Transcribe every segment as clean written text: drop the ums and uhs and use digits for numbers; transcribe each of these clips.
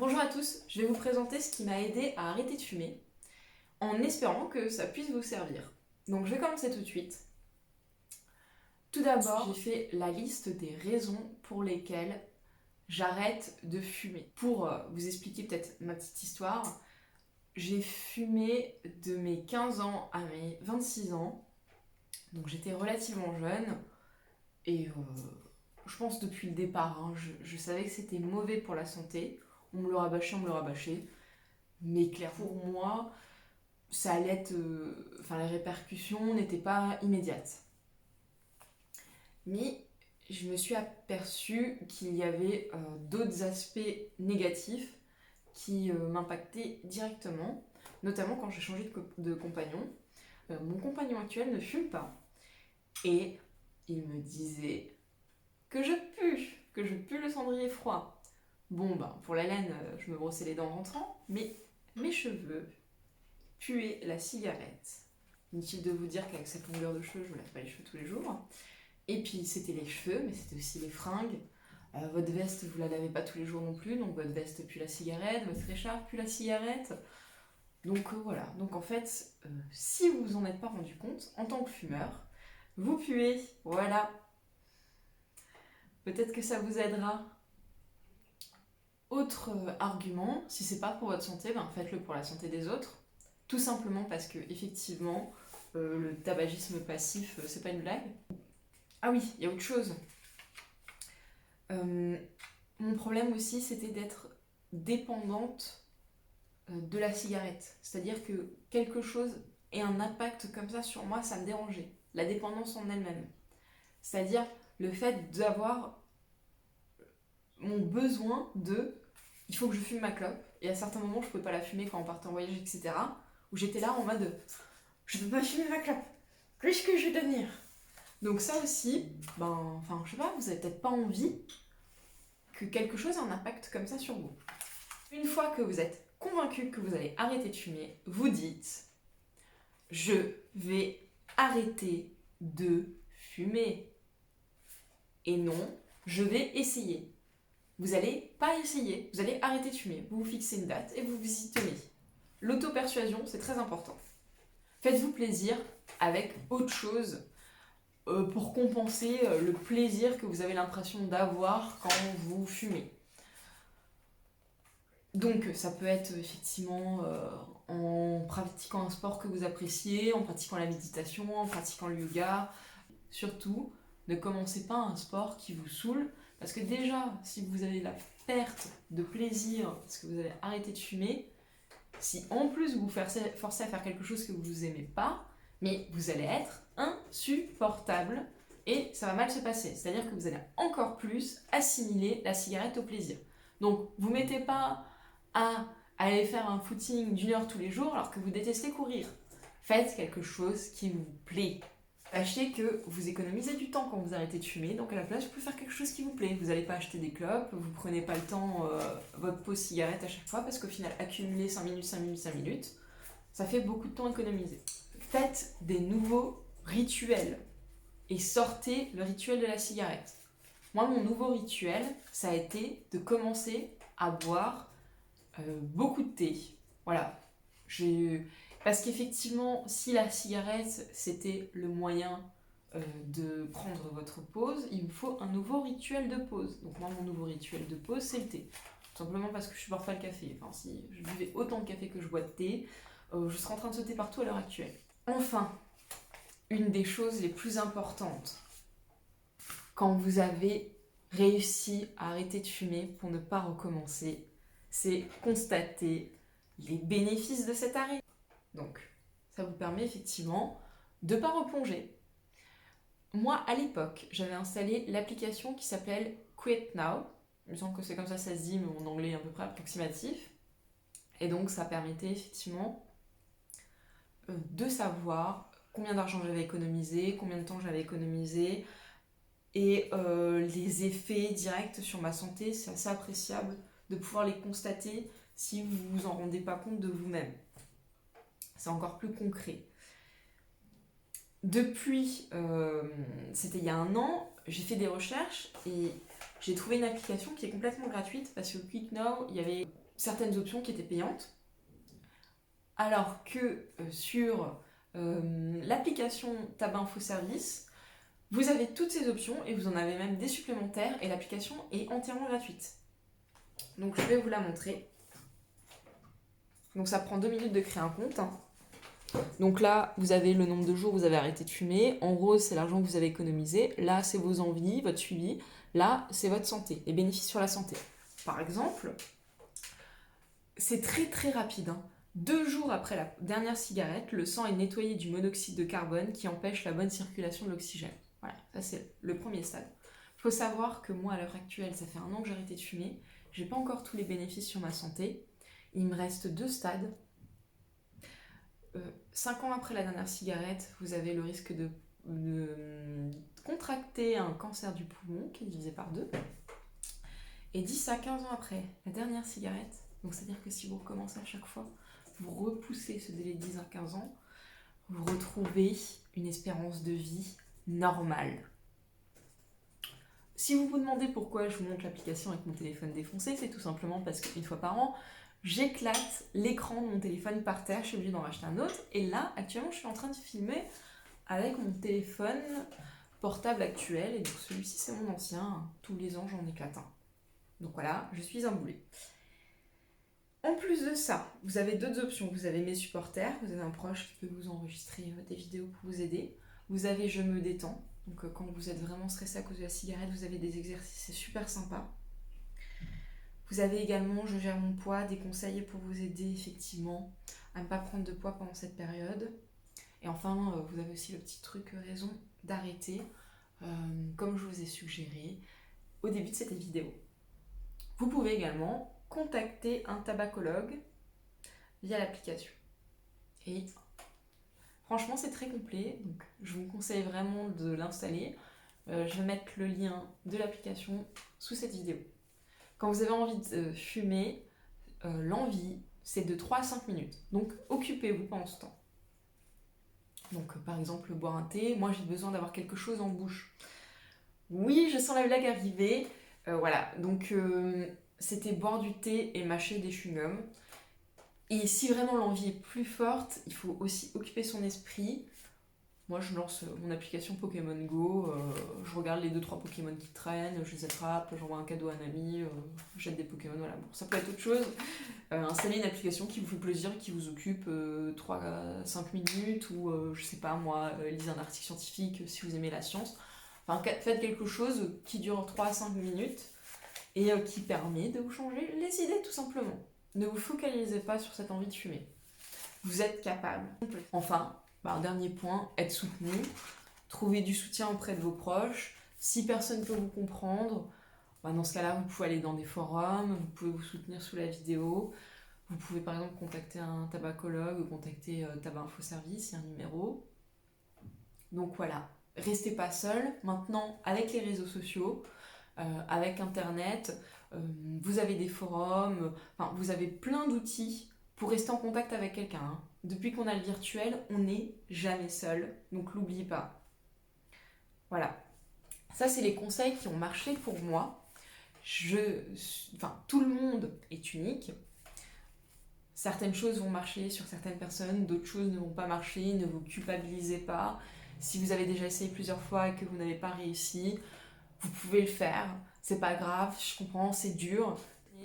Bonjour à tous, je vais vous présenter ce qui m'a aidé à arrêter de fumer, en espérant que ça puisse vous servir. Donc je vais commencer tout de suite. Tout d'abord, j'ai fait la liste des raisons pour lesquelles j'arrête de fumer. Pour vous expliquer peut-être ma petite histoire, j'ai fumé de mes 15 ans à mes 26 ans, donc j'étais relativement jeune, et je pense depuis le départ, je savais que c'était mauvais pour la santé. On me le rabâchait, mais clair pour moi, ça allait être, les répercussions n'étaient pas immédiates. Mais je me suis aperçue qu'il y avait d'autres aspects négatifs qui m'impactaient directement, notamment quand j'ai changé de compagnon. Mon compagnon actuel ne fume pas, et il me disait que je pue le cendrier froid. Bon, pour la laine, je me brossais les dents en rentrant, mais mes cheveux puaient la cigarette. Inutile de vous dire qu'avec cette longueur de cheveux, je me lave pas les cheveux tous les jours. Et puis, c'était les cheveux, mais c'était aussi les fringues. Votre veste, vous la lavez pas tous les jours non plus, donc votre veste pue la cigarette, votre écharpe pue la cigarette. Donc voilà, donc en fait, si vous vous en êtes pas rendu compte, en tant que fumeur, vous puez, voilà. Peut-être que ça vous aidera. Autre argument, si c'est pas pour votre santé, faites-le pour la santé des autres. Tout simplement parce que, effectivement, le tabagisme passif, c'est pas une blague. Ah oui, il y a autre chose. Mon problème aussi, c'était d'être dépendante de la cigarette. C'est-à-dire que quelque chose ait un impact comme ça sur moi, ça me dérangeait. La dépendance en elle-même. C'est-à-dire le fait d'avoir mon besoin de il faut que je fume ma clope, et à certains moments je pouvais pas la fumer quand on partait en voyage, etc. Où j'étais là en mode je peux pas fumer ma clope, qu'est-ce que je vais devenir? Donc ça aussi, je sais pas, vous avez peut-être pas envie que quelque chose ait un impact comme ça sur vous. Une fois que vous êtes convaincu que vous allez arrêter de fumer, vous dites je vais arrêter de fumer. Et non, je vais essayer. Vous n'allez pas essayer, vous allez arrêter de fumer. Vous vous fixez une date et vous vous y tenez. L'auto-persuasion, c'est très important. Faites-vous plaisir avec autre chose pour compenser le plaisir que vous avez l'impression d'avoir quand vous fumez. Donc ça peut être effectivement en pratiquant un sport que vous appréciez, en pratiquant la méditation, en pratiquant le yoga. Surtout, ne commencez pas un sport qui vous saoule, parce que déjà, si vous avez la perte de plaisir parce que vous avez arrêté de fumer, si en plus vous vous forcez à faire quelque chose que vous n'aimez pas, mais vous allez être insupportable et ça va mal se passer. C'est-à-dire que vous allez encore plus assimiler la cigarette au plaisir. Donc, vous ne mettez pas à aller faire un footing d'1 heure tous les jours alors que vous détestez courir. Faites quelque chose qui vous plaît. Sachez que vous économisez du temps quand vous arrêtez de fumer, donc à la place, vous pouvez faire quelque chose qui vous plaît. Vous n'allez pas acheter des clopes, vous prenez pas le temps, votre pause cigarette à chaque fois, parce qu'au final, accumuler 5 minutes, 5 minutes, 5 minutes, ça fait beaucoup de temps économisé. Faites des nouveaux rituels et sortez le rituel de la cigarette. Moi, mon nouveau rituel, ça a été de commencer à boire beaucoup de thé. Voilà. Parce qu'effectivement, si la cigarette, c'était le moyen de prendre votre pause, il vous faut un nouveau rituel de pause. Donc moi, mon nouveau rituel de pause, c'est le thé. Tout simplement parce que je supporte pas le café. Enfin, si je buvais autant de café que je bois de thé, je serais en train de sauter partout à l'heure actuelle. Enfin, une des choses les plus importantes, quand vous avez réussi à arrêter de fumer pour ne pas recommencer, c'est constater les bénéfices de cet arrêt. Donc, ça vous permet effectivement de ne pas replonger. Moi, à l'époque, j'avais installé l'application qui s'appelle Quit Now. Il me semble que c'est comme ça se dit, mais mon anglais est à peu près approximatif. Et donc, ça permettait effectivement de savoir combien d'argent j'avais économisé, combien de temps j'avais économisé, et les effets directs sur ma santé. C'est assez appréciable de pouvoir les constater si vous ne vous en rendez pas compte de vous-même. C'est encore plus concret. Depuis, c'était il y a 1 an, j'ai fait des recherches et j'ai trouvé une application qui est complètement gratuite parce que QuickNow, il y avait certaines options qui étaient payantes, alors que sur l'application Tabac Info Service, vous avez toutes ces options et vous en avez même des supplémentaires et l'application est entièrement gratuite. Donc je vais vous la montrer. Donc ça prend 2 minutes de créer un compte. Donc là, vous avez le nombre de jours où vous avez arrêté de fumer. En rose, c'est l'argent que vous avez économisé. Là, c'est vos envies, votre suivi. Là, c'est votre santé, les bénéfices sur la santé. Par exemple, c'est très très rapide. 2 jours après la dernière cigarette, le sang est nettoyé du monoxyde de carbone qui empêche la bonne circulation de l'oxygène. Voilà, ça c'est le premier stade. Il faut savoir que moi, à l'heure actuelle, ça fait 1 an que j'ai arrêté de fumer. J'ai pas encore tous les bénéfices sur ma santé. Il me reste 2 stades. 5 ans après la dernière cigarette, vous avez le risque de contracter un cancer du poumon qui est divisé par 2. Et 10 à 15 ans après la dernière cigarette, donc c'est-à-dire que si vous recommencez à chaque fois, vous repoussez ce délai de 10 à 15 ans, vous retrouvez une espérance de vie normale. Si vous vous demandez pourquoi je vous montre l'application avec mon téléphone défoncé, c'est tout simplement parce qu'une fois par an, j'éclate l'écran de mon téléphone par terre, je suis obligée d'en racheter un autre. Et là, actuellement, je suis en train de filmer avec mon téléphone portable actuel. Et donc celui-ci, c'est mon ancien. Tous les ans, j'en éclate un. Donc voilà, je suis un boulet. En plus de ça, vous avez d'autres options. Vous avez mes supporters, vous avez un proche qui peut vous enregistrer des vidéos pour vous aider. Vous avez Je me détends. Donc quand vous êtes vraiment stressé à cause de la cigarette, vous avez des exercices, c'est super sympa. Vous avez également Je gère mon poids, des conseils pour vous aider effectivement à ne pas prendre de poids pendant cette période. Et enfin, vous avez aussi le petit truc raison d'arrêter, comme je vous ai suggéré au début de cette vidéo. Vous pouvez également contacter un tabacologue via l'application. Et franchement, c'est très complet, donc je vous conseille vraiment de l'installer. Je vais mettre le lien de l'application sous cette vidéo. Quand vous avez envie de fumer, l'envie, c'est de 3 à 5 minutes. Donc, occupez-vous pendant ce temps. Donc, par exemple, boire un thé. Moi, j'ai besoin d'avoir quelque chose en bouche. Oui, je sens la blague arriver. Voilà, donc c'était boire du thé et mâcher des chewing-gums. Et si vraiment l'envie est plus forte, il faut aussi occuper son esprit. Moi, je lance mon application Pokémon Go, je regarde les 2-3 Pokémon qui traînent, je les attrape, j'envoie un cadeau à un ami, je jette des Pokémon, voilà. Bon, ça peut être autre chose. Installer une application qui vous fait plaisir, qui vous occupe 3 à 5 minutes, ou je sais pas moi, lisez un article scientifique si vous aimez la science. Enfin, faites quelque chose qui dure 3 à 5 minutes et qui permet de vous changer les idées tout simplement. Ne vous focalisez pas sur cette envie de fumer. Vous êtes capable. Enfin, dernier point, être soutenu. Trouvez du soutien auprès de vos proches. Si personne ne peut vous comprendre, dans ce cas-là, vous pouvez aller dans des forums, vous pouvez vous soutenir sous la vidéo. Vous pouvez par exemple contacter un tabacologue ou contacter Tabac Info Service, il y a un numéro. Donc voilà, restez pas seul. Maintenant, avec les réseaux sociaux, avec Internet, vous avez des forums, vous avez plein d'outils pour rester en contact avec quelqu'un. Depuis qu'on a le virtuel, on n'est jamais seul, donc l'oubliez pas. Voilà. Ça, c'est les conseils qui ont marché pour moi. Tout le monde est unique. Certaines choses vont marcher sur certaines personnes, d'autres choses ne vont pas marcher, ne vous culpabilisez pas. Si vous avez déjà essayé plusieurs fois et que vous n'avez pas réussi, vous pouvez le faire. C'est pas grave, je comprends, c'est dur.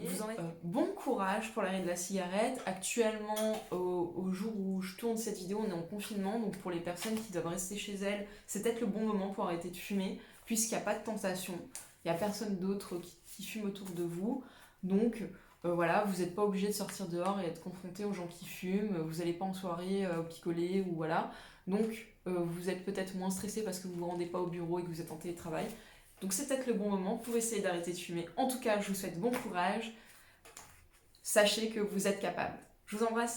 Vous en êtes... bon courage pour l'arrêt de la cigarette. Actuellement, au jour où je tourne cette vidéo, on est en confinement, donc pour les personnes qui doivent rester chez elles, c'est peut-être le bon moment pour arrêter de fumer, puisqu'il n'y a pas de tentation, il n'y a personne d'autre qui fume autour de vous, donc voilà, vous n'êtes pas obligé de sortir dehors et être confronté aux gens qui fument, vous n'allez pas en soirée picoler ou voilà, donc vous êtes peut-être moins stressé parce que vous ne vous rendez pas au bureau et que vous êtes en télétravail. Donc c'est peut-être le bon moment pour essayer d'arrêter de fumer. En tout cas, je vous souhaite bon courage. Sachez que vous êtes capable. Je vous embrasse.